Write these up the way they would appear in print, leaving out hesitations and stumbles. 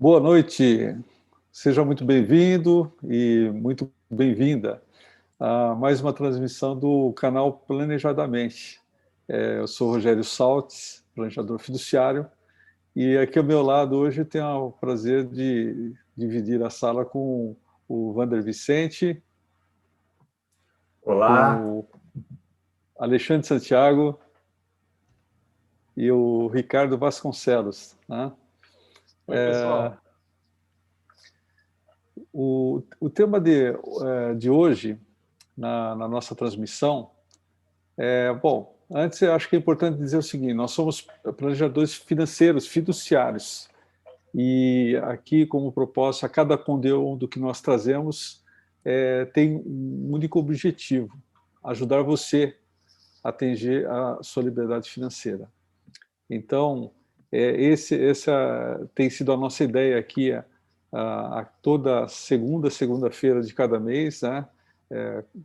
Boa noite, seja muito bem-vindo e muito bem-vinda a mais uma transmissão do canal Planejadamente. Eu sou Rogério Saltes, planejador fiduciário, e aqui ao meu lado hoje eu tenho o prazer de dividir a sala com o Wander Vicente, Olá. com o Alexandre Santiago e o Ricardo Vasconcelos, né? Oi, pessoal. O tema de hoje, na nossa transmissão, bom, antes eu acho que é importante dizer o seguinte: nós somos planejadores financeiros, fiduciários, e aqui, como propósito, a cada conteúdo que nós trazemos tem um único objetivo: ajudar você a atingir a sua liberdade financeira. Então, essa tem sido a nossa ideia aqui, a toda segunda-feira de cada mês, né?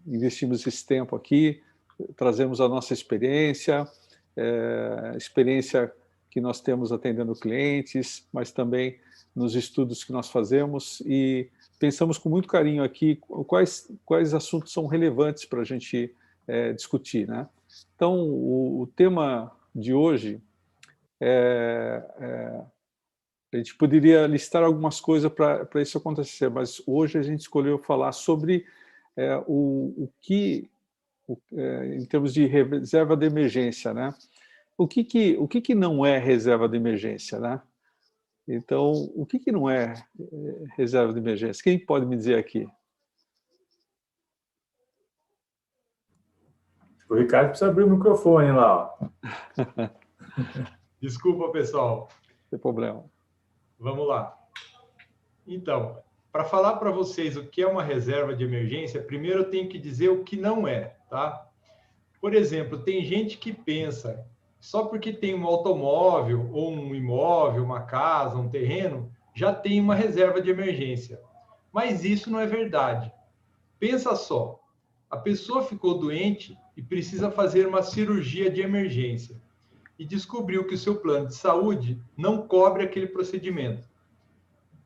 Investimos esse tempo aqui, trazemos a nossa experiência que nós temos atendendo clientes, mas também nos estudos que nós fazemos, e pensamos com muito carinho aqui quais assuntos são relevantes para a gente discutir, né? Então, o tema de hoje a gente poderia listar algumas coisas para isso acontecer, mas hoje a gente escolheu falar sobre o que, em termos de reserva de emergência, né? O que não é reserva de emergência, né? Então, o que não é reserva de emergência? Quem pode me dizer aqui? O Ricardo precisa abrir o microfone lá, ó. Desculpa, pessoal. Não tem problema. Vamos lá. Então, para falar para vocês o que é uma reserva de emergência, primeiro eu tenho que dizer o que não é, tá? Por exemplo, tem gente que pensa só porque tem um automóvel ou um imóvel, uma casa, um terreno, já tem uma reserva de emergência. Mas isso não é verdade. Pensa só, a pessoa ficou doente e precisa fazer uma cirurgia de emergência e descobriu que o seu plano de saúde não cobre aquele procedimento.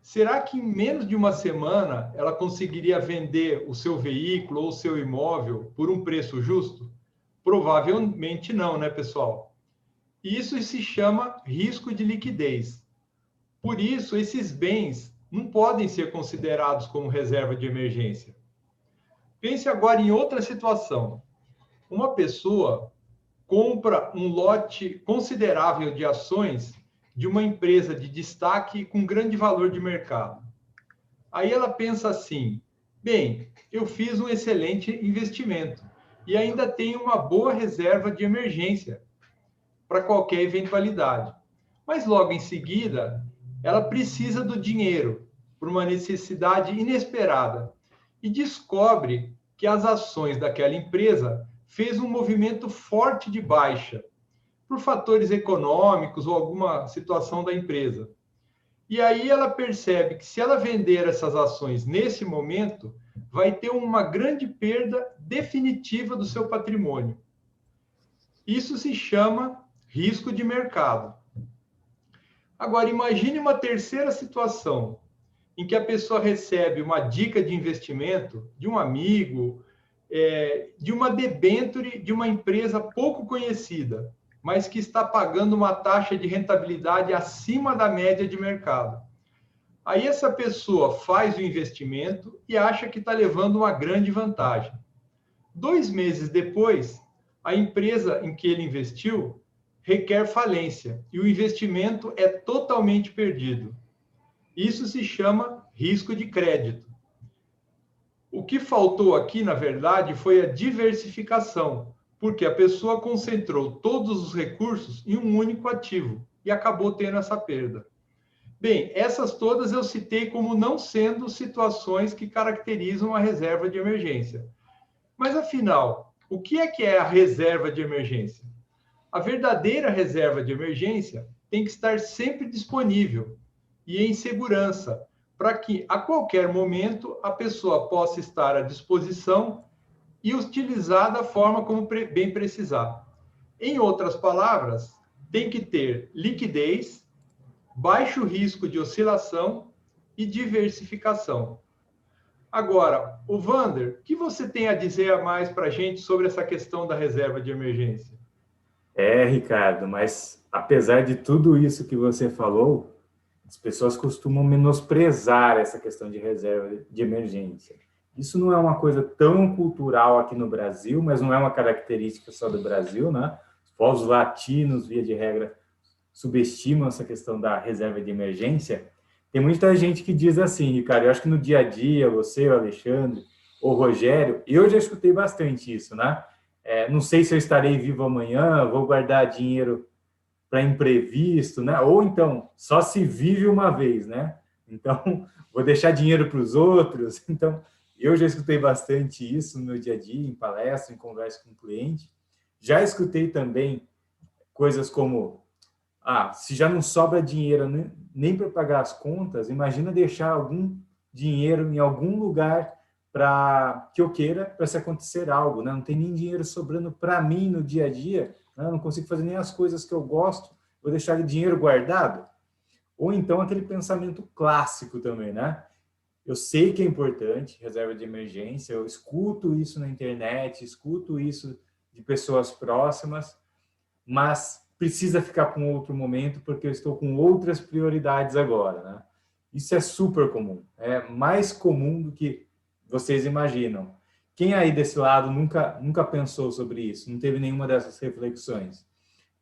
Será que em menos de uma semana ela conseguiria vender o seu veículo ou o seu imóvel por um preço justo? Provavelmente não, né, pessoal? Isso se chama risco de liquidez. Por isso, esses bens não podem ser considerados como reserva de emergência. Pense agora em outra situação. Uma pessoa compra um lote considerável de ações de uma empresa de destaque com grande valor de mercado. Aí ela pensa assim: bem, eu fiz um excelente investimento e ainda tenho uma boa reserva de emergência para qualquer eventualidade. Mas logo em seguida, ela precisa do dinheiro por uma necessidade inesperada e descobre que as ações daquela empresa fez um movimento forte de baixa por fatores econômicos ou alguma situação da empresa. E aí ela percebe que se ela vender essas ações nesse momento, vai ter uma grande perda definitiva do seu patrimônio. Isso se chama risco de mercado. Agora, imagine uma terceira situação, em que a pessoa recebe uma dica de investimento de um amigo, de uma debênture de uma empresa pouco conhecida, mas que está pagando uma taxa de rentabilidade acima da média de mercado. Aí essa pessoa faz o investimento e acha que está levando uma grande vantagem. 2 meses depois, a empresa em que ele investiu requer falência e o investimento é totalmente perdido. Isso se chama risco de crédito. O que faltou aqui, na verdade, foi a diversificação, porque a pessoa concentrou todos os recursos em um único ativo e acabou tendo essa perda. Bem, essas todas eu citei como não sendo situações que caracterizam a reserva de emergência. Mas, afinal, o que é a reserva de emergência? A verdadeira reserva de emergência tem que estar sempre disponível e em segurança, para que a qualquer momento a pessoa possa estar à disposição e utilizar da forma como bem precisar. Em outras palavras, tem que ter liquidez baixo risco de oscilação e diversificação. Agora, o Vander, o que você tem a dizer a mais para a gente sobre essa questão da reserva de emergência? Ricardo, mas apesar de tudo isso que você falou, as pessoas costumam menosprezar essa questão de reserva de emergência. Isso não é uma coisa tão cultural aqui no Brasil, mas não é uma característica só do Brasil, né? Os povos latinos, via de regra, subestimam essa questão da reserva de emergência. Tem muita gente que diz assim, Ricardo, eu acho que no dia a dia, você, o Alexandre, o Rogério, eu já escutei bastante isso, né? Não sei se eu estarei vivo amanhã, vou guardar dinheiro para imprevisto, né? Ou então, só se vive uma vez, né? Então, vou deixar dinheiro para os outros. Então, eu já escutei bastante isso no meu dia a dia, em palestra, em conversa com o cliente. Já escutei também coisas como, se já não sobra dinheiro nem para pagar as contas, imagina deixar algum dinheiro em algum lugar para que eu queira, para se acontecer algo, né? Não tem nem dinheiro sobrando para mim no dia a dia, né? Eu não consigo fazer nem as coisas que eu gosto, vou deixar dinheiro guardado? Ou então aquele pensamento clássico também, né? Eu sei que é importante, reserva de emergência, eu escuto isso na internet, escuto isso de pessoas próximas, mas precisa ficar para um outro momento porque eu estou com outras prioridades agora, né? Isso é super comum, é mais comum do que vocês imaginam. Quem aí desse lado nunca pensou sobre isso, não teve nenhuma dessas reflexões?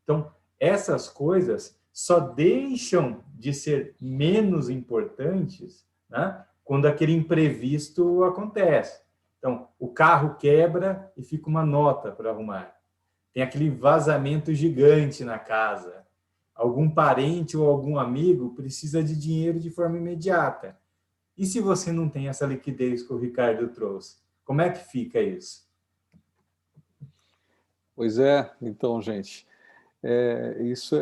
Então, essas coisas só deixam de ser menos importantes, né, quando aquele imprevisto acontece. Então, o carro quebra e fica uma nota para arrumar. Tem aquele vazamento gigante na casa. Algum parente ou algum amigo precisa de dinheiro de forma imediata. E se você não tem essa liquidez que o Ricardo trouxe? Como é que fica isso? Pois é, então, gente,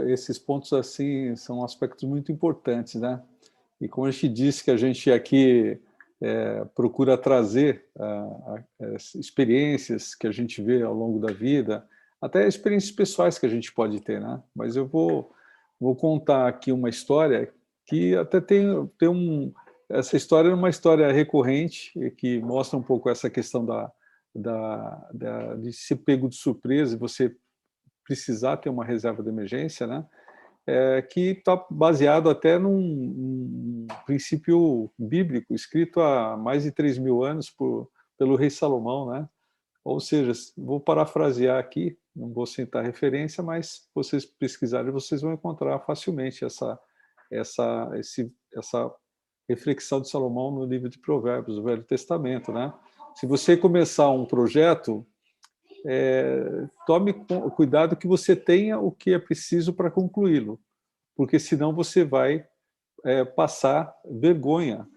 esses pontos assim são aspectos muito importantes, né? E como a gente disse que a gente aqui procura trazer as experiências que a gente vê ao longo da vida, até experiências pessoais que a gente pode ter, né? Mas eu vou contar aqui uma história que até essa história é uma história recorrente que mostra um pouco essa questão de ser pego de surpresa e você precisar ter uma reserva de emergência, né? Que está baseado até num princípio bíblico escrito há mais de 3.000 anos pelo rei Salomão, né? Ou seja, vou parafrasear aqui, não vou citar referência, mas vocês pesquisarem, vocês vão encontrar facilmente essa reflexão de Salomão no livro de Provérbios, do Velho Testamento, né? Se você começar um projeto, tome cuidado que você tenha o que é preciso para concluí-lo, porque senão você vai passar vergonha.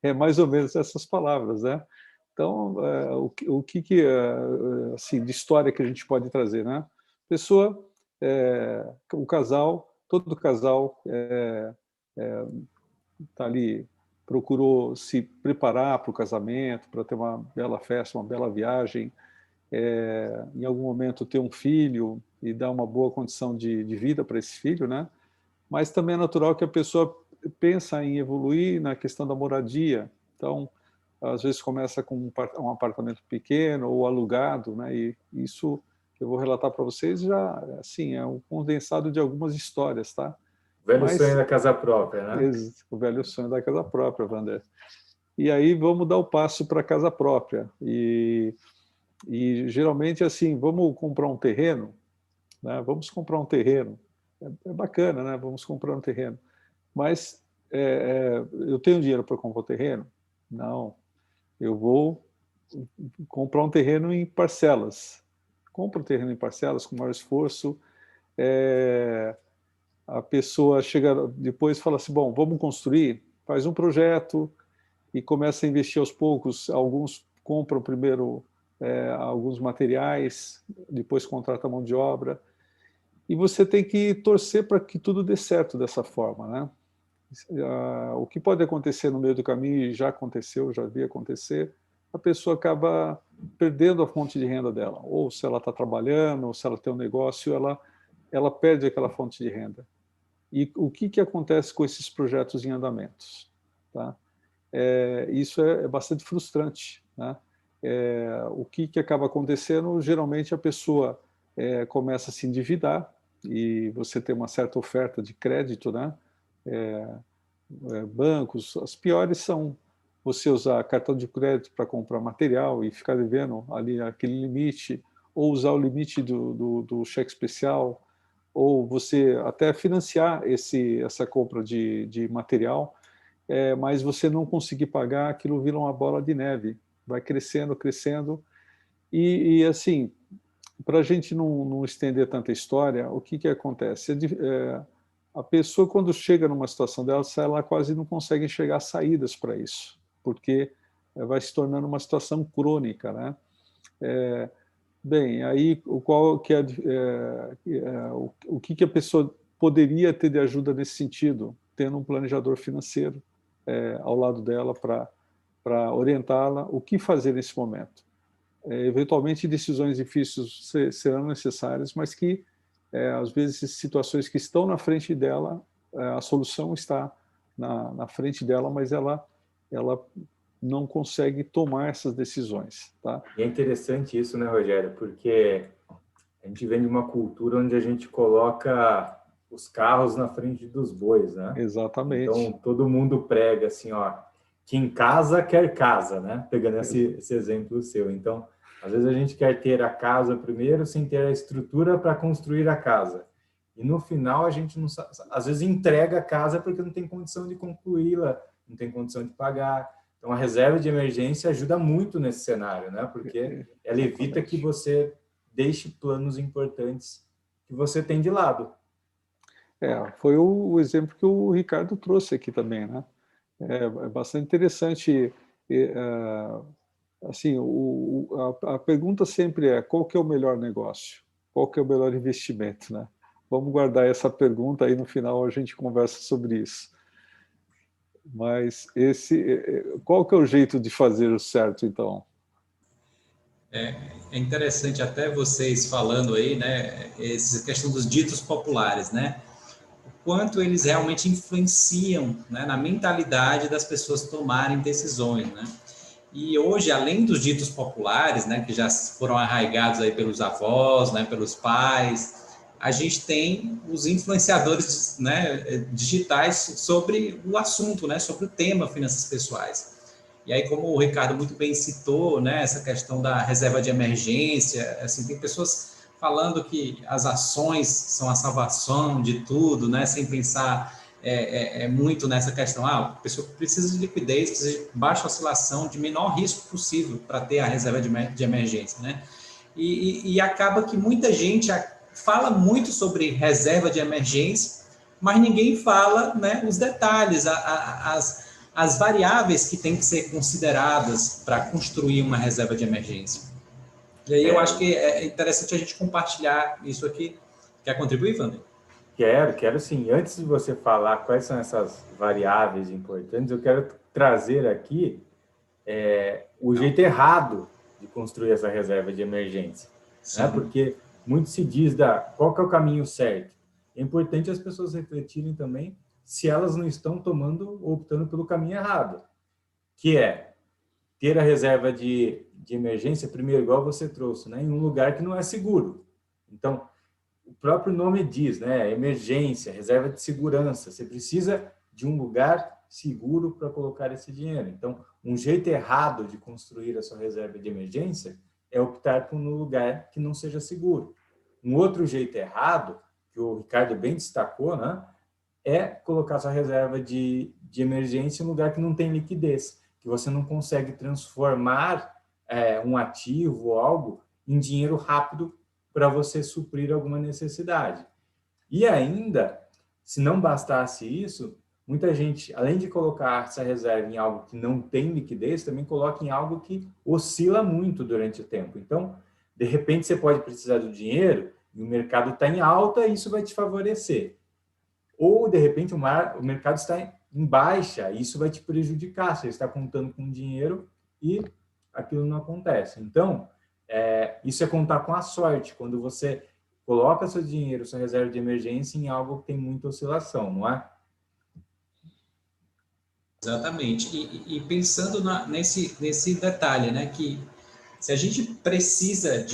É mais ou menos essas palavras, né? Então, o que assim, de história que a gente pode trazer, né? Pessoa, o casal, todo casal está ali, procurou se preparar para o casamento, para ter uma bela festa, uma bela viagem, em algum momento ter um filho e dar uma boa condição de vida para esse filho, né? Mas também é natural que a pessoa pensa em evoluir na questão da moradia. Então, às vezes começa com um apartamento pequeno ou alugado, né? E isso que eu vou relatar para vocês já, assim, é um condensado de algumas histórias, tá? O velho sonho da casa própria, né? O velho sonho da casa própria, Wander. E aí vamos dar o passo para a casa própria. E geralmente, assim, vamos comprar um terreno, né? Vamos comprar um terreno. É bacana, né? Vamos comprar um terreno. Mas eu tenho dinheiro para comprar um terreno? Não. Eu vou comprar um terreno em parcelas. Compra o terreno em parcelas com maior esforço. A pessoa chega depois e fala assim, bom, vamos construir? Faz um projeto e começa a investir aos poucos. Alguns compram primeiro alguns materiais, depois contrata mão de obra. E você tem que torcer para que tudo dê certo dessa forma, né? O que pode acontecer no meio do caminho, e já aconteceu, já vi acontecer, a pessoa acaba perdendo a fonte de renda dela. Ou se ela está trabalhando, ou se ela tem um negócio, ela perde aquela fonte de renda. E o que acontece com esses projetos em andamentos? Tá? Isso é bastante frustrante, né? O que acaba acontecendo? Geralmente a pessoa começa a se endividar e você tem uma certa oferta de crédito, né? Bancos, as piores são você usar cartão de crédito para comprar material e ficar devendo ali aquele limite, ou usar o limite do cheque especial, ou você até financiar essa compra de material, mas você não conseguir pagar, aquilo vira uma bola de neve, vai crescendo, crescendo, e assim, para a gente não estender tanta história, o que acontece? A pessoa, quando chega numa situação dessa, ela quase não consegue enxergar saídas para isso, porque vai se tornando uma situação crônica, né? Bem, aí o que a pessoa poderia ter de ajuda nesse sentido, tendo um planejador financeiro ao lado dela para orientá-la o que fazer nesse momento. Eventualmente, decisões difíceis serão necessárias, mas que, às vezes, situações que estão na frente dela, a solução está na frente dela, mas ela não consegue tomar essas decisões. Tá? E é interessante isso, né, Rogério? Porque a gente vem de uma cultura onde a gente coloca os carros na frente dos bois, né? Exatamente. Então, todo mundo prega assim, ó, quem casa quer casa, né? Pegando esse exemplo seu. Então, às vezes a gente quer ter a casa primeiro sem ter a estrutura para construir a casa. E no final a gente não sabe, às vezes entrega a casa porque não tem condição de concluí-la, não tem condição de pagar. Então, a reserva de emergência ajuda muito nesse cenário, né? Porque ela evita que você deixe planos importantes que você tem de lado. Foi o exemplo que o Ricardo trouxe aqui também, né? É bastante interessante. Assim, a pergunta sempre é: qual que é o melhor negócio? Qual que é o melhor investimento, né? Vamos guardar essa pergunta aí, no final a gente conversa sobre isso. Mas qual que é o jeito de fazer o certo, então? É interessante até vocês falando aí, né, essa questão dos ditos populares, né? O quanto eles realmente influenciam, né, na mentalidade das pessoas tomarem decisões, né? E hoje, além dos ditos populares, né, que já foram arraigados aí pelos avós, né, pelos pais, a gente tem os influenciadores, né, digitais sobre o assunto, né, sobre o tema finanças pessoais. E aí, como o Ricardo muito bem citou, né, essa questão da reserva de emergência, assim, tem pessoas falando que as ações são a salvação de tudo, né, sem pensar muito nessa questão, a pessoa precisa de liquidez, precisa de baixa oscilação, de menor risco possível para ter a reserva de emergência, né? E acaba que muita gente fala muito sobre reserva de emergência, mas ninguém fala, né, os detalhes, as variáveis que têm que ser consideradas para construir uma reserva de emergência. E aí eu acho que é interessante a gente compartilhar isso aqui. Quer contribuir, Wander? Quero sim. Antes de você falar quais são essas variáveis importantes, eu quero trazer aqui o jeito errado de construir essa reserva de emergência. Né? Porque muito se diz qual que é o caminho certo. É importante as pessoas refletirem também se elas não estão optando pelo caminho errado, que é ter a reserva de emergência, primeiro, igual você trouxe, né? Em um lugar que não é seguro. Então, o próprio nome diz, né? Emergência, reserva de segurança. Você precisa de um lugar seguro para colocar esse dinheiro. Então, um jeito errado de construir a sua reserva de emergência é optar por um lugar que não seja seguro. Um outro jeito errado, que o Ricardo bem destacou, né? É colocar sua reserva de emergência em um lugar que não tem liquidez, que você não consegue transformar um ativo ou algo em dinheiro rápido para você suprir alguma necessidade. E ainda, se não bastasse isso, muita gente, além de colocar essa reserva em algo que não tem liquidez, também coloca em algo que oscila muito durante o tempo. Então, de repente, você pode precisar do dinheiro e o mercado está em alta e isso vai te favorecer. Ou, de repente, o mercado está em baixa e isso vai te prejudicar. Você está contando com dinheiro e aquilo não acontece. Então, isso é contar com a sorte. Quando coloca seu dinheiro, sua reserva de emergência em algo que tem muita oscilação, não é? Exatamente. E pensando nesse detalhe, né, que se a gente precisa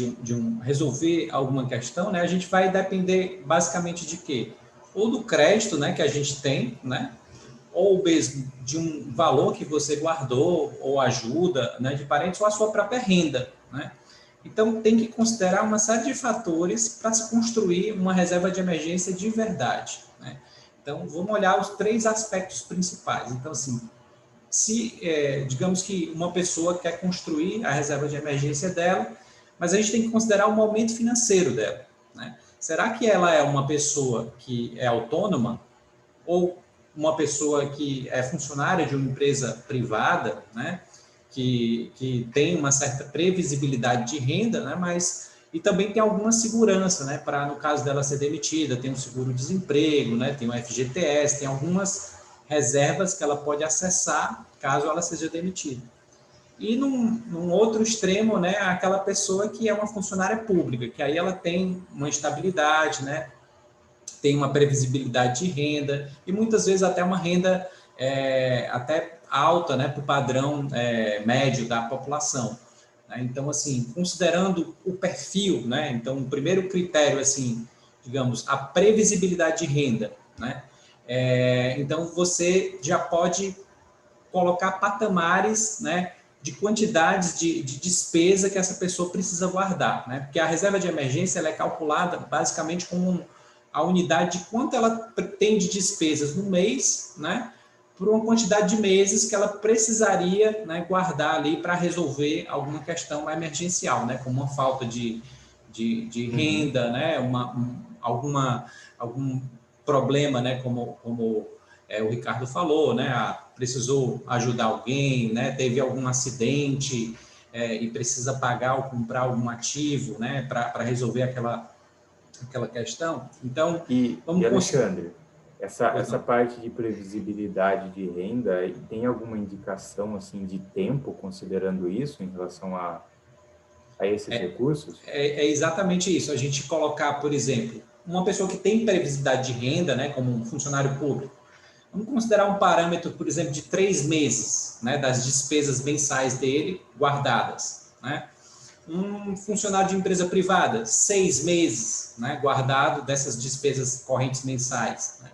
resolver alguma questão, né, a gente vai depender basicamente de quê? Ou do crédito, né, que a gente tem, né, ou mesmo de um valor que você guardou, ou ajuda, né, de parentes, ou a sua própria renda, né? Então, tem que considerar uma série de fatores para se construir uma reserva de emergência de verdade, né? Então, vamos olhar os 3 aspectos principais. Então, assim, digamos que uma pessoa quer construir a reserva de emergência dela, mas a gente tem que considerar o momento financeiro dela, né? Será que ela é uma pessoa que é autônoma ou uma pessoa que é funcionária de uma empresa privada, né? Que tem uma certa previsibilidade de renda, né? Mas e também tem alguma segurança, né? Para no caso dela ser demitida, tem um seguro-desemprego, né? Tem um FGTS, tem algumas reservas que ela pode acessar caso ela seja demitida. E num outro extremo, né, aquela pessoa que é uma funcionária pública, que aí ela tem uma estabilidade, né, tem uma previsibilidade de renda e muitas vezes até uma renda até alta, né, para o padrão médio da população, né? Então, assim, considerando o perfil, né, então o primeiro critério, assim, digamos, a previsibilidade de renda, né, então você já pode colocar patamares, né, de quantidades de despesa que essa pessoa precisa guardar, né? Porque a reserva de emergência ela é calculada basicamente como a unidade de quanto ela tem de despesas no mês, né, por uma quantidade de meses que ela precisaria, né, guardar ali para resolver alguma questão emergencial, né, como uma falta de renda, né, algum problema, né, como o Ricardo falou, né, precisou ajudar alguém, né, teve algum acidente e precisa pagar ou comprar algum ativo, né, para resolver aquela questão. Então, vamos Alexandre, essa parte de previsibilidade de renda, tem alguma indicação assim de tempo considerando isso em relação a esses recursos? É exatamente isso. A gente colocar, por exemplo, uma pessoa que tem previsibilidade de renda, né, como um funcionário público, vamos considerar um parâmetro, por exemplo, de 3 meses, né, das despesas mensais dele guardadas, né? Um funcionário de empresa privada, 6 meses, né, guardado dessas despesas correntes mensais, né?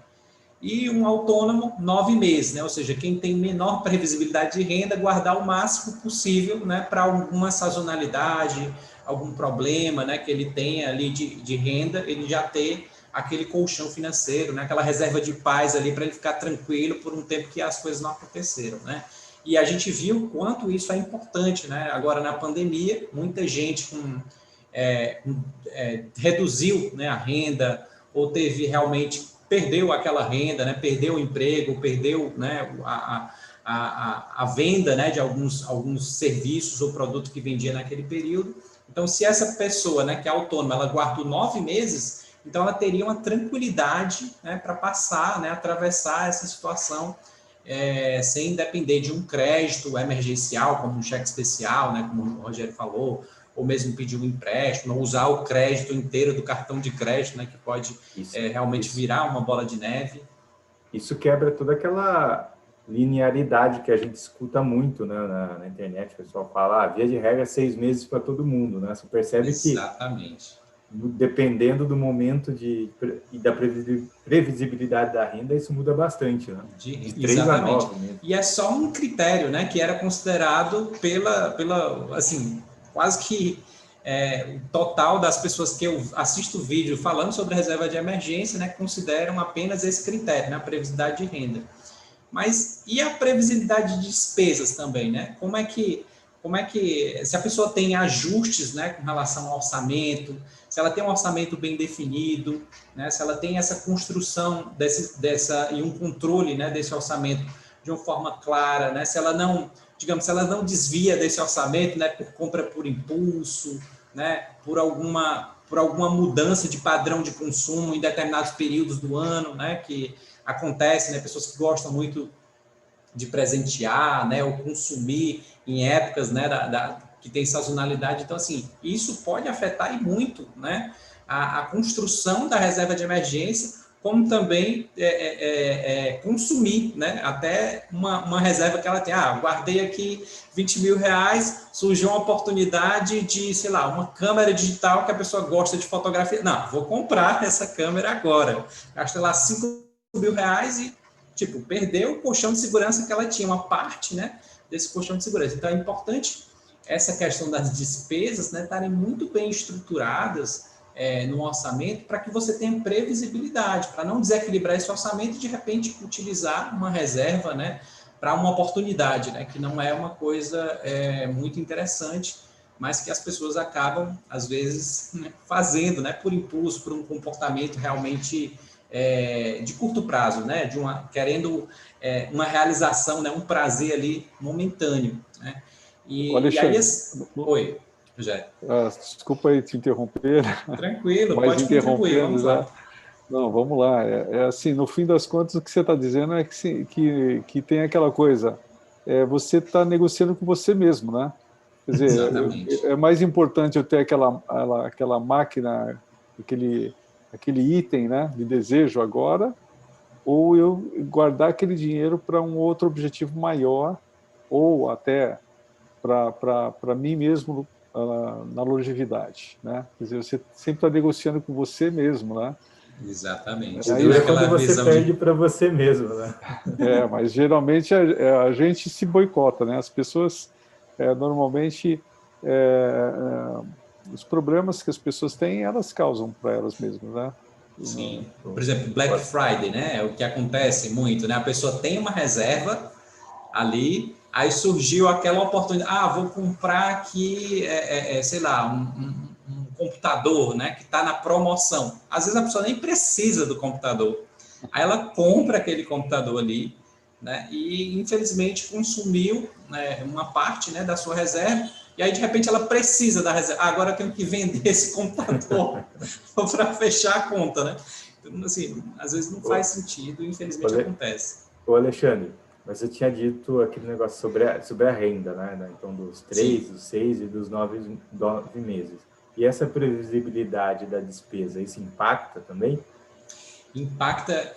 E um autônomo, 9 meses, né? Ou seja, quem tem menor previsibilidade de renda, guardar o máximo possível, né, para alguma sazonalidade, algum problema, né, que ele tenha ali de renda, ele já ter aquele colchão financeiro, né, aquela reserva de paz ali para ele ficar tranquilo por um tempo que as coisas não aconteceram, né? E a gente viu o quanto isso é importante, né? Agora, na pandemia, muita gente reduziu, né, a renda ou perdeu aquela renda, né, perdeu o emprego, perdeu, né, a venda, né, de alguns serviços ou produtos que vendia naquele período. Então, se essa pessoa, né, que é autônoma, ela guardou 9 meses, então ela teria uma tranquilidade, né, para passar, né, atravessar essa situação sem depender de um crédito emergencial, como um cheque especial, né, como o Rogério falou, ou mesmo pedir um empréstimo, ou usar o crédito inteiro do cartão de crédito, né, que pode realmente virar uma bola de neve. Isso quebra toda aquela linearidade que a gente escuta muito, né, na internet. O pessoal fala, via de regra, 6 meses para todo mundo, né? Você percebe Exatamente. Que, dependendo do momento e da previsibilidade da renda, isso muda bastante, né? De 3 a 9 mesmo. E é só um critério, né, que era considerado pela assim, quase que o total das pessoas que eu assisto vídeo falando sobre reserva de emergência, né, consideram apenas esse critério, né, a previsibilidade de renda. Mas e a previsibilidade de despesas também, né? Como é que se a pessoa tem ajustes, né, com relação ao orçamento, se ela tem um orçamento bem definido, né, se ela tem essa construção e um controle, né, desse orçamento de uma forma clara, né, se ela não desvia desse orçamento, né, por compra por impulso, né, por alguma mudança de padrão de consumo em determinados períodos do ano, né, que acontece, né, pessoas que gostam muito de presentear, né, ou consumir em épocas, né, que tem sazonalidade. Então, assim, isso pode afetar e muito, né, a construção da reserva de emergência, como também consumir, né? Até uma reserva que ela tem. Guardei aqui 20 mil reais, surgiu uma oportunidade de, sei lá, uma câmera digital que a pessoa gosta de fotografia. Não, vou comprar essa câmera agora. Gasta lá 5 mil reais e, tipo, perdeu o colchão de segurança que ela tinha, uma parte, né, desse colchão de segurança. Então, é importante essa questão das despesas, né, estarem muito bem estruturadas no orçamento, para que você tenha previsibilidade, para não desequilibrar esse orçamento e, de repente, utilizar uma reserva, né, para uma oportunidade, né, que não é uma coisa muito interessante, mas que as pessoas acabam, às vezes, né, fazendo, né, por impulso, por um comportamento realmente de curto prazo, né, querendo uma realização, né, um prazer ali momentâneo, né. E aí... Oi. Desculpa aí te interromper. Tranquilo, mas pode contribuir, vamos lá. Não, vamos lá. Assim, no fim das contas, o que você está dizendo é que tem aquela coisa, você está negociando com você mesmo, né? Quer dizer, exatamente. É mais importante eu ter aquela máquina, aquele item, né, de desejo agora, ou eu guardar aquele dinheiro para um outro objetivo maior, ou até para mim mesmo na longevidade, né? Quer dizer, você sempre está negociando com você mesmo, né? Exatamente. Aí é quando você perde para você mesmo, né? Mas geralmente a gente se boicota, né? As pessoas normalmente os problemas que as pessoas têm, elas causam para elas mesmas, né? Sim. Por exemplo, Black Friday, né? É o que acontece muito, né? A pessoa tem uma reserva ali, aí surgiu aquela oportunidade, vou comprar aqui, sei lá, um computador, né, que está na promoção. Às vezes a pessoa nem precisa do computador. Aí ela compra aquele computador ali, né, e infelizmente consumiu, né, uma parte, né, da sua reserva, e aí de repente ela precisa da reserva. Agora eu tenho que vender esse computador para fechar a conta, né? Então, assim, às vezes não faz sentido, infelizmente acontece. Ô Alexandre, mas você tinha dito aquele negócio sobre a renda, né? Então, dos 3, dos 6 e dos 9 meses. E essa previsibilidade da despesa, isso impacta também? Impacta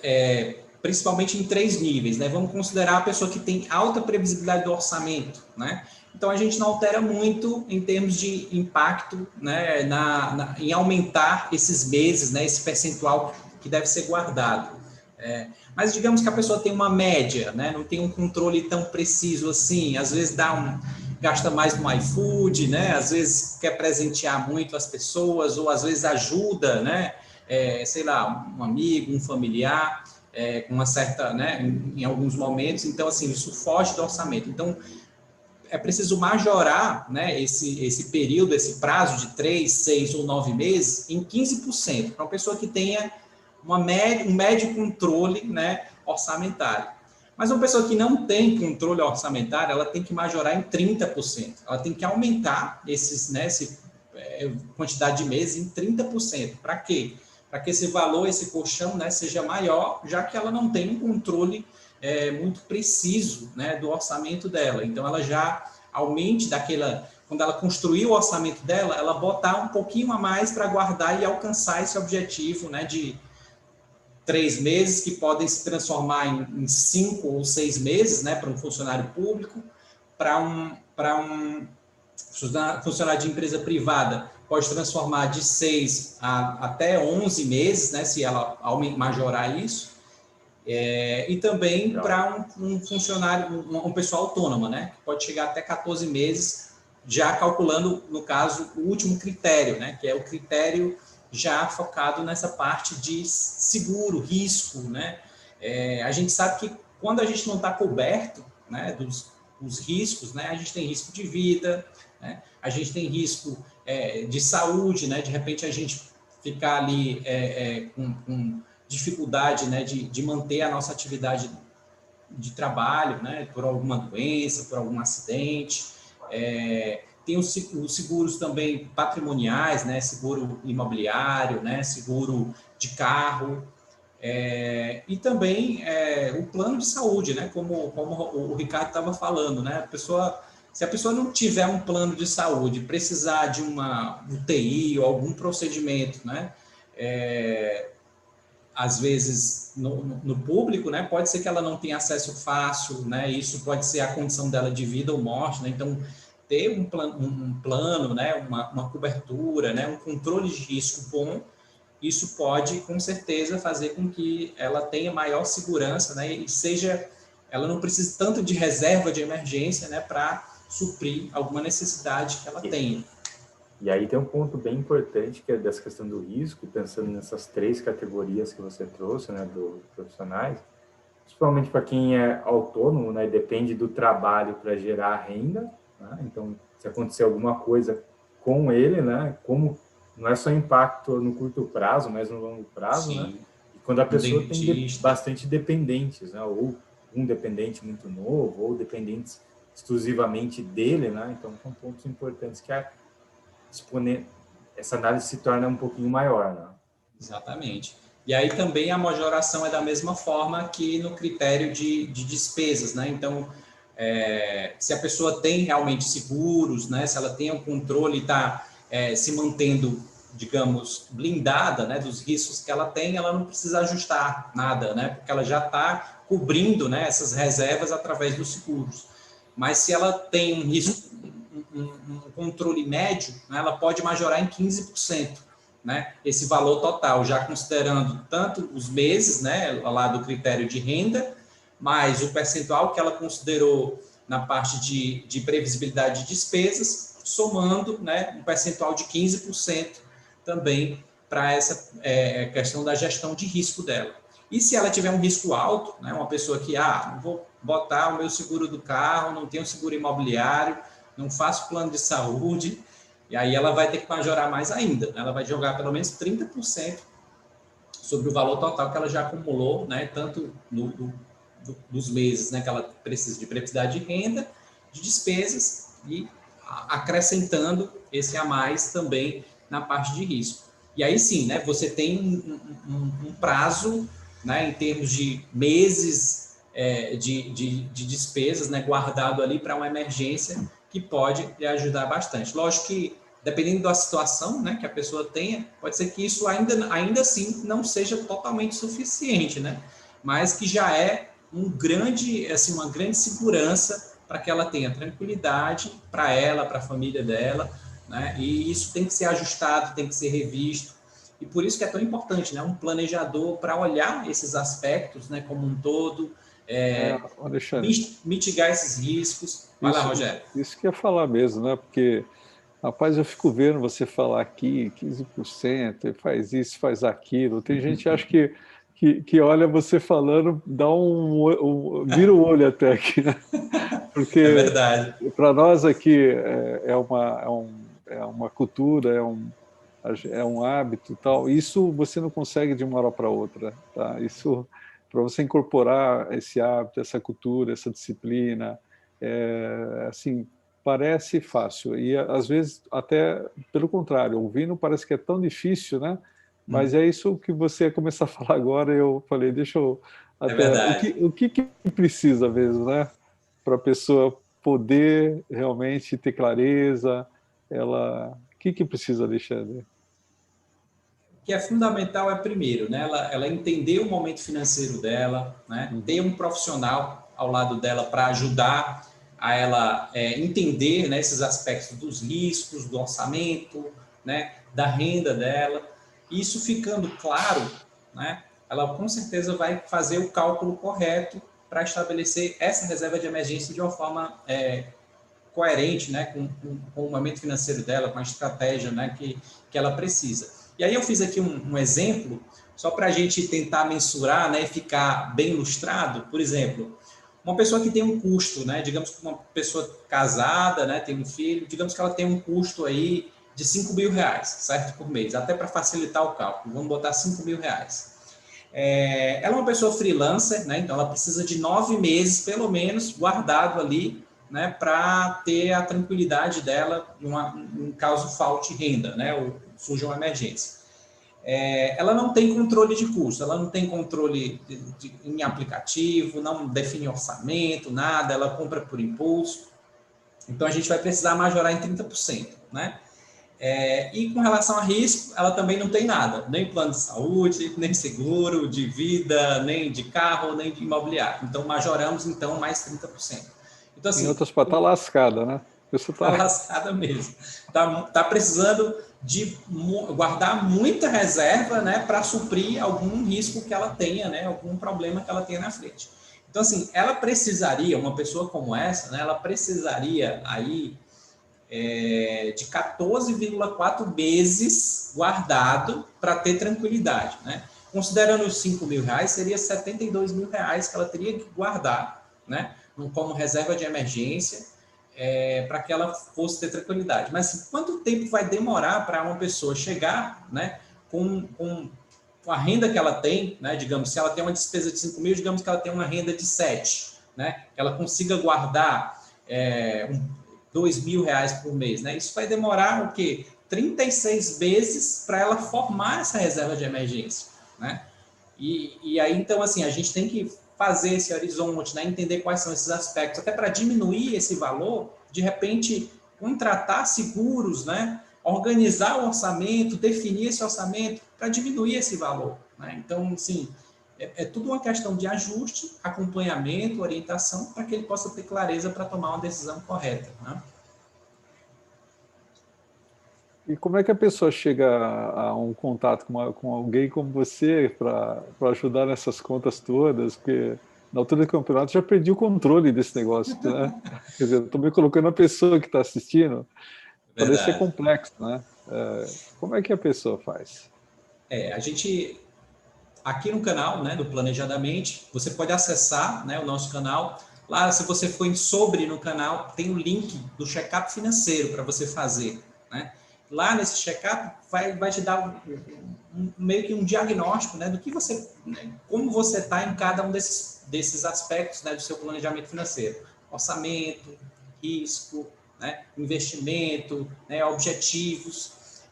principalmente em 3 níveis, né? Vamos considerar a pessoa que tem alta previsibilidade do orçamento, né? Então, a gente não altera muito em termos de impacto, né, em aumentar esses meses, né, esse percentual que deve ser guardado. Mas digamos que a pessoa tem uma média, né, não tem um controle tão preciso assim, às vezes gasta mais no iFood, né, às vezes quer presentear muito as pessoas, ou às vezes ajuda, né, sei lá, um amigo, um familiar, com uma certa, né, em alguns momentos. Então, assim, isso foge do orçamento. Então, é preciso majorar, né, esse período, esse prazo de 3, 6 ou 9 meses em 15%, para uma pessoa que tenha um médio controle, né, orçamentário. Mas uma pessoa que não tem controle orçamentário, ela tem que majorar em 30%. Ela tem que aumentar essa quantidade de meses em 30%. Para quê? Para que esse valor, esse colchão, né, seja maior, já que ela não tem um controle muito preciso, né, do orçamento dela. Então, ela já aumente quando ela construir o orçamento dela, ela botar um pouquinho a mais para guardar e alcançar esse objetivo, né, de 3 meses, que podem se transformar em 5 ou 6 meses, né, para um funcionário público, para um funcionário de empresa privada, pode transformar de 6 até 11 meses, né, se ela majorar isso. E também para um funcionário, uma pessoa autônoma, né, que pode chegar até 14 meses, já calculando, no caso, o último critério, né, que é o critério já focado nessa parte de seguro, risco, né. A gente sabe que quando a gente não está coberto, né, dos riscos, né, a gente tem risco de vida, né, a gente tem risco de saúde, né, de repente a gente ficar ali com dificuldade, né, de manter a nossa atividade de trabalho, né, por alguma doença, por algum acidente. Tem os seguros também patrimoniais, né, seguro imobiliário, né, seguro de carro, e também o plano de saúde, né, como o Ricardo estava falando, né, se a pessoa não tiver um plano de saúde, precisar de uma UTI ou algum procedimento, né, às vezes, no público, né? Pode ser que ela não tenha acesso fácil, né? Isso pode ser a condição dela de vida ou morte, né? Então, ter um plano, né? Uma cobertura, né? Um controle de risco bom, isso pode, com certeza, fazer com que ela tenha maior segurança, né? E ela não precise tanto de reserva de emergência, né? Para suprir alguma necessidade que ela tenha. E aí tem um ponto bem importante, que é dessa questão do risco, pensando nessas 3 categorias que você trouxe, né, dos profissionais, principalmente para quem é autônomo, né, depende do trabalho para gerar renda, né? Então, se acontecer alguma coisa com ele, né, como não é só impacto no curto prazo, mas no longo prazo, né? E quando a pessoa tem bastante dependentes, né, ou um dependente muito novo, ou dependentes exclusivamente dele, né? Então, são pontos importantes que essa análise se torna um pouquinho maior, né? Exatamente. E aí também a majoração é da mesma forma que no critério de despesas, né? Então, se a pessoa tem realmente seguros, né? Se ela tem o controle e está se mantendo, digamos, blindada, né? Dos riscos que ela tem, ela não precisa ajustar nada, né? Porque ela já está cobrindo, né? Essas reservas através dos seguros. Mas se ela tem um risco, um controle médio, né, ela pode majorar em 15%, né, esse valor total, já considerando tanto os meses, né, lá do critério de renda, mais o percentual que ela considerou na parte de previsibilidade de despesas, somando, né, um percentual de 15% também para essa questão da gestão de risco dela. E se ela tiver um risco alto, né, uma pessoa que, não vou botar o meu seguro do carro, não tenho seguro imobiliário, não faço plano de saúde, e aí ela vai ter que majorar mais ainda, né? Ela vai jogar pelo menos 30% sobre o valor total que ela já acumulou, né? Tanto dos meses, né, que ela precisa de previsibilidade de renda, de despesas, e acrescentando esse a mais também na parte de risco. E aí sim, né, você tem um prazo, né, em termos de meses de despesas, né, guardado ali para uma emergência, que pode lhe ajudar bastante. Lógico que, dependendo da situação, né, que a pessoa tenha, pode ser que isso ainda assim não seja totalmente suficiente, né, mas que já é uma grande segurança para que ela tenha tranquilidade para ela, para a família dela, né, e isso tem que ser ajustado, tem que ser revisto, e por isso que é tão importante, né, um planejador para olhar esses aspectos, né, como um todo, mitigar esses riscos. Vai lá, Rogério. Isso que eu ia falar mesmo, né? Porque, rapaz, eu fico vendo você falar aqui 15%, faz isso, faz aquilo. Tem gente que acha que olha você falando, vira o olho até aqui, né? Porque é verdade. Para nós aqui é uma cultura, é um hábito e tal. Isso você não consegue de uma hora para outra, tá? Isso, para você incorporar esse hábito, essa cultura, essa disciplina, assim, parece fácil. E às vezes até pelo contrário, ouvindo parece que é tão difícil, né? Mas é isso que você ia começar a falar agora. Eu falei, deixa eu o que precisa mesmo, né? Para a pessoa poder realmente ter clareza, o que precisa, Alexandre? Que é fundamental primeiro, né, ela entender o momento financeiro dela, né, ter um profissional ao lado dela para ajudar a ela entender, né, esses aspectos dos riscos, do orçamento, né, da renda dela. Isso ficando claro, né, ela com certeza vai fazer o cálculo correto para estabelecer essa reserva de emergência de uma forma coerente, né, com o momento financeiro dela, com a estratégia, né, que ela precisa. E aí eu fiz aqui um exemplo, só para a gente tentar mensurar, né, e ficar bem ilustrado. Por exemplo, uma pessoa que tem um custo, né, digamos que uma pessoa casada, né, tem um filho, digamos que ela tem um custo aí de R$5.000, certo, por mês, até para facilitar o cálculo, vamos botar R$5.000. Ela é uma pessoa freelancer, né, então ela precisa de 9 meses, pelo menos, guardado ali, né, para ter a tranquilidade dela em caso falte renda, né, ou surja uma emergência. Ela não tem controle de custo, ela não tem controle em aplicativo, não define orçamento, nada, ela compra por impulso. Então, a gente vai precisar majorar em 30%, né? E com relação a risco, ela também não tem nada, nem plano de saúde, nem seguro de vida, nem de carro, nem de imobiliário. Então, majoramos, então, mais 30%. Então, Em assim, outras palavras, está lascada, né? Isso está lascada mesmo. Tá precisando de guardar muita reserva, né, para suprir algum risco que ela tenha, né, algum problema que ela tenha na frente. Então, assim, ela precisaria, uma pessoa como essa, né, ela precisaria aí de 14,4 meses guardado para ter tranquilidade, né? Considerando os 5 mil reais, seria 72 mil reais que ela teria que guardar, né? Como reserva de emergência, para que ela fosse ter tranquilidade. Mas assim, quanto tempo vai demorar para uma pessoa chegar, né, com a renda que ela tem, né? Digamos, se ela tem uma despesa de 5 mil, digamos que ela tem uma renda de 7, né? Que ela consiga guardar R$ 2.000 por mês, né? Isso vai demorar o quê? 36 meses para ela formar essa reserva de emergência, né? E aí, então, assim, a gente tem que fazer esse horizonte, né? Entender quais são esses aspectos, até para diminuir esse valor, de repente, contratar seguros, né? Organizar o orçamento, definir esse orçamento para diminuir esse valor, né? Então, assim, é tudo uma questão de ajuste, acompanhamento, orientação, para que ele possa ter clareza para tomar uma decisão correta, né? E como é que a pessoa chega a um contato com alguém como você para ajudar nessas contas todas? Porque na altura do campeonato já perdi o controle desse negócio, né? Quer dizer, estou me colocando a pessoa que está assistindo, parece ser Verdade. complexo, né? Como é que a pessoa faz? A gente, aqui no canal, né, do Planejadamente, você pode acessar, né, o nosso canal. Lá, se você for em sobre no canal, tem o link do check-up financeiro para você fazer, né? Lá nesse check-up vai te dar meio que um diagnóstico, né, do que você, né, como você está em cada um desses aspectos, né, do seu planejamento financeiro. Orçamento, risco, né, investimento, né, objetivos.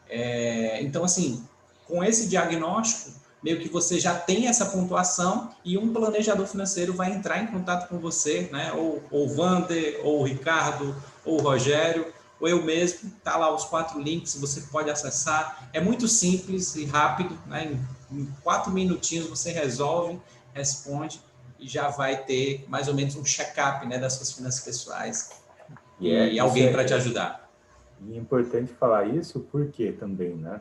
Então, assim, com esse diagnóstico, meio que você já tem essa pontuação e um planejador financeiro vai entrar em contato com você, né? Ou o Vander, ou o Ricardo, ou o Rogério, ou eu mesmo. Tá lá os 4 links, você pode acessar. É muito simples e rápido, né? Em 4 minutinhos você resolve, responde e já vai ter mais ou menos um check-up, né, das suas finanças pessoais e alguém para te ajudar. E é importante falar isso porque também, né?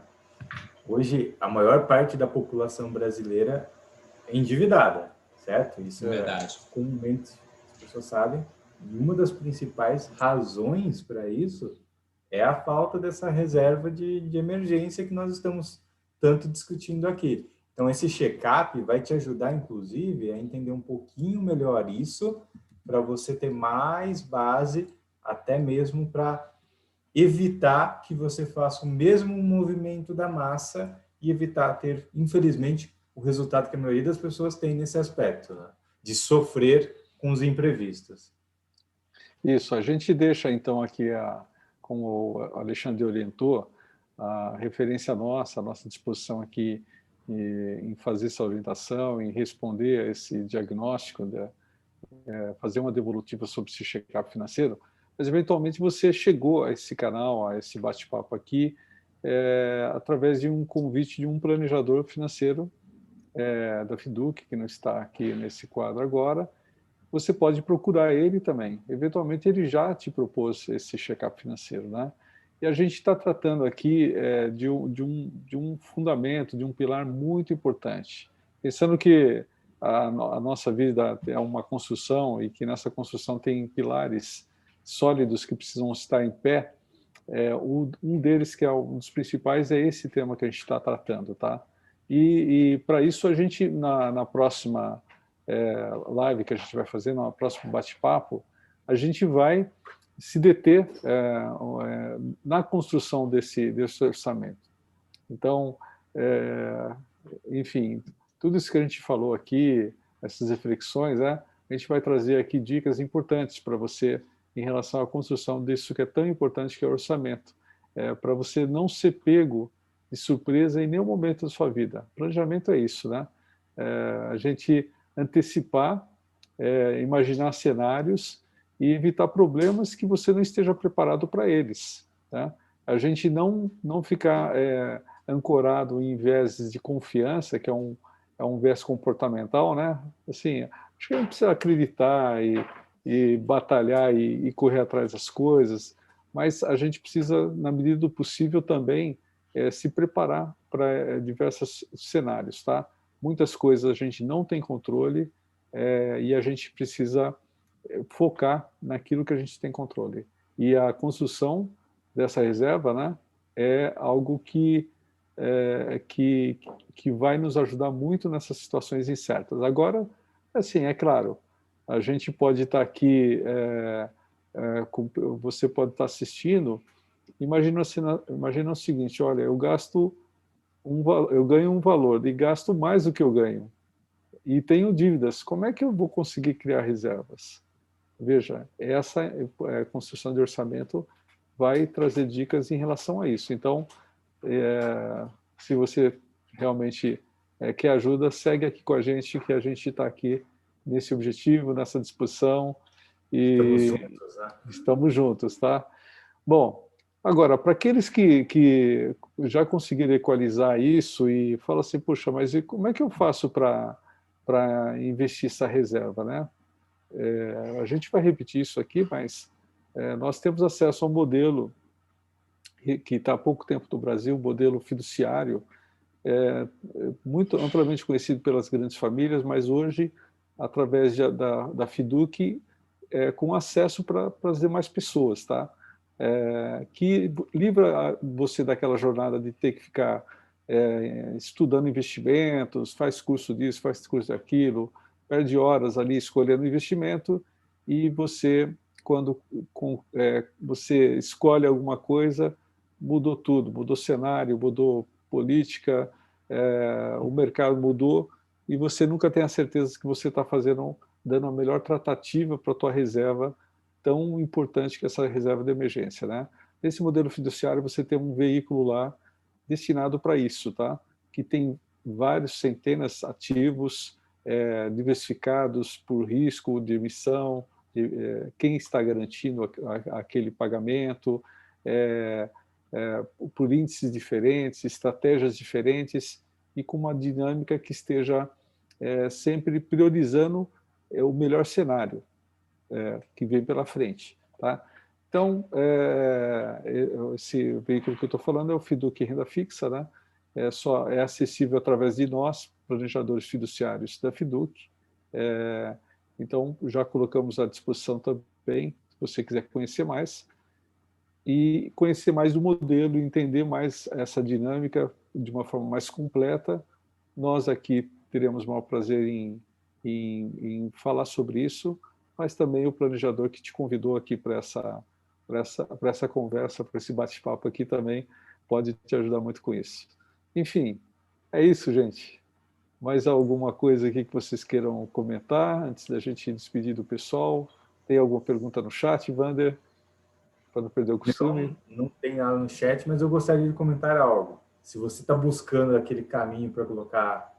Hoje, a maior parte da população brasileira é endividada, certo? Isso Verdade. comumente as pessoas sabem. E uma das principais razões para isso é a falta dessa reserva de emergência que nós estamos tanto discutindo aqui. Então, esse check-up vai te ajudar, inclusive, a entender um pouquinho melhor isso, para você ter mais base, até mesmo para evitar que você faça o mesmo movimento da massa e evitar ter, infelizmente, o resultado que a maioria das pessoas tem nesse aspecto, né? De sofrer com os imprevistos. Isso, a gente deixa então aqui, como o Alexandre orientou, a referência nossa, a nossa disposição aqui em fazer essa orientação, em responder a esse diagnóstico, fazer uma devolutiva sobre esse check-up financeiro, mas eventualmente você chegou a esse canal, a esse bate-papo aqui, através de um convite de um planejador financeiro da Fiduc, que não está aqui nesse quadro agora. Você pode procurar ele também. Eventualmente ele já te propôs esse check-up financeiro, né? E a gente está tratando aqui de um fundamento, de um pilar muito importante. Pensando que a nossa vida é uma construção e que nessa construção tem pilares sólidos que precisam estar em pé, um deles, que é um dos principais, é esse tema que a gente está tratando, tá? E para isso a gente, na próxima live que a gente vai fazer, no próximo bate-papo, a gente vai se deter na construção desse orçamento. Então, enfim, tudo isso que a gente falou aqui, essas reflexões, a gente vai trazer aqui dicas importantes para você em relação à construção disso que é tão importante, que é o orçamento, para você não ser pego de surpresa em nenhum momento da sua vida. Planejamento é isso, né? A gente antecipar, imaginar cenários e evitar problemas que você não esteja preparado para eles, tá? a gente não ficar ancorado em vieses de confiança, que é um viés comportamental, né? Assim, acho que a gente precisa acreditar e batalhar e correr atrás das coisas, mas a gente precisa, na medida do possível, também se preparar para diversos cenários, tá? Muitas coisas a gente não tem controle e a gente precisa focar naquilo que a gente tem controle. E a construção dessa reserva, né, é algo que vai nos ajudar muito nessas situações incertas. Agora, assim, é claro, a gente pode estar aqui, você pode estar assistindo, imagina o seguinte, olha, eu ganho um valor e gasto mais do que eu ganho, e tenho dívidas, como é que eu vou conseguir criar reservas? Veja, essa construção de orçamento vai trazer dicas em relação a isso. Então, se você realmente quer ajuda, segue aqui com a gente, que a gente está aqui nesse objetivo, nessa disposição. E estamos juntos, né? Estamos juntos, tá? Bom, agora, para aqueles que já conseguiram equalizar isso e falam assim, puxa, mas como é que eu faço para investir essa reserva, né? A gente vai repetir isso aqui, mas nós temos acesso a um modelo que está há pouco tempo no Brasil, um modelo fiduciário, muito amplamente conhecido pelas grandes famílias, mas hoje, através da Fiduc, com acesso para as demais pessoas, tá? Que livra você daquela jornada de ter que ficar estudando investimentos, faz curso disso, faz curso daquilo, perde horas ali escolhendo investimento, e você, quando você escolhe alguma coisa, mudou tudo, mudou cenário, mudou política, o mercado mudou, e você nunca tem a certeza que você está dando a melhor tratativa para a tua reserva, tão importante que é essa reserva de emergência, né? Nesse modelo fiduciário, você tem um veículo lá destinado para isso, tá? Que tem vários centenas ativos, diversificados por risco de emissão, quem está garantindo aquele pagamento, por índices diferentes, estratégias diferentes, e com uma dinâmica que esteja sempre priorizando o melhor cenário que vem pela frente, tá? Então, esse veículo que eu estou falando é o Fiduc Renda Fixa, né? É acessível através de nós, planejadores fiduciários da Fiduc. Então, já colocamos à disposição também, se você quiser conhecer mais, e conhecer mais do modelo, entender mais essa dinâmica de uma forma mais completa. Nós aqui teremos o maior prazer em falar sobre isso, mas também o planejador que te convidou aqui para essa conversa, para esse bate-papo aqui também, pode te ajudar muito com isso. Enfim, é isso, gente. Mais alguma coisa aqui que vocês queiram comentar antes da gente despedir do pessoal? Tem alguma pergunta no chat, Wander? Para não perder o costume. Não tem nada no chat, mas eu gostaria de comentar algo. Se você está buscando aquele caminho para colocar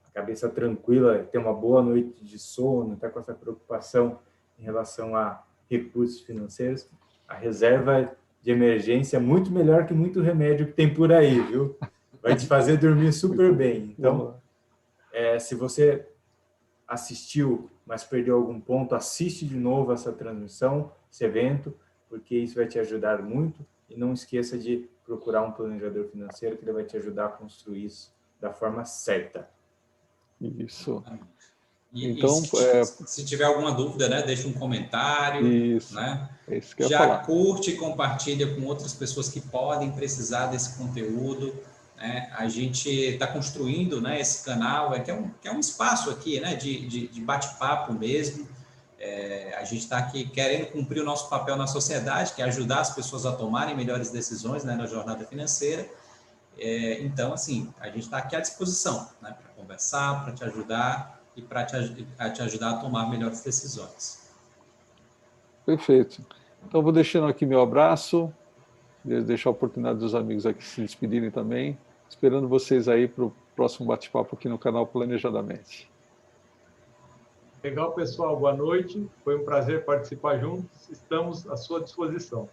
a cabeça tranquila, ter uma boa noite de sono, está com essa preocupação em relação a recursos financeiros, a reserva de emergência é muito melhor que muito remédio que tem por aí, viu? Vai te fazer dormir super bem. Então, se você assistiu, mas perdeu algum ponto, assiste de novo essa transmissão, esse evento, porque isso vai te ajudar muito. E não esqueça de procurar um planejador financeiro, que ele vai te ajudar a construir isso da forma certa. Isso. Então, se tiver alguma dúvida, né, deixa um comentário. Isso. Né? É isso que eu ia Já falar. curte e compartilha com outras pessoas que podem precisar desse conteúdo. Né? A gente está construindo, né, esse canal, que é um espaço aqui, né, de bate-papo mesmo. A gente está aqui querendo cumprir o nosso papel na sociedade, que é ajudar as pessoas a tomarem melhores decisões, né, na jornada financeira. Então, assim, a gente está aqui à disposição, né, para conversar, para te ajudar e para te ajudar a tomar melhores decisões. Perfeito. Então, vou deixando aqui meu abraço, deixar a oportunidade dos amigos aqui se despedirem também, esperando vocês aí para o próximo bate-papo aqui no canal Planejadamente. Legal, pessoal. Boa noite. Foi um prazer participar juntos. Estamos à sua disposição.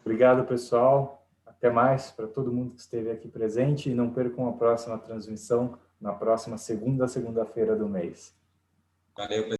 Obrigado, pessoal. Até mais para todo mundo que esteve aqui presente e não percam a próxima transmissão na próxima segunda-feira do mês. Valeu, pessoal.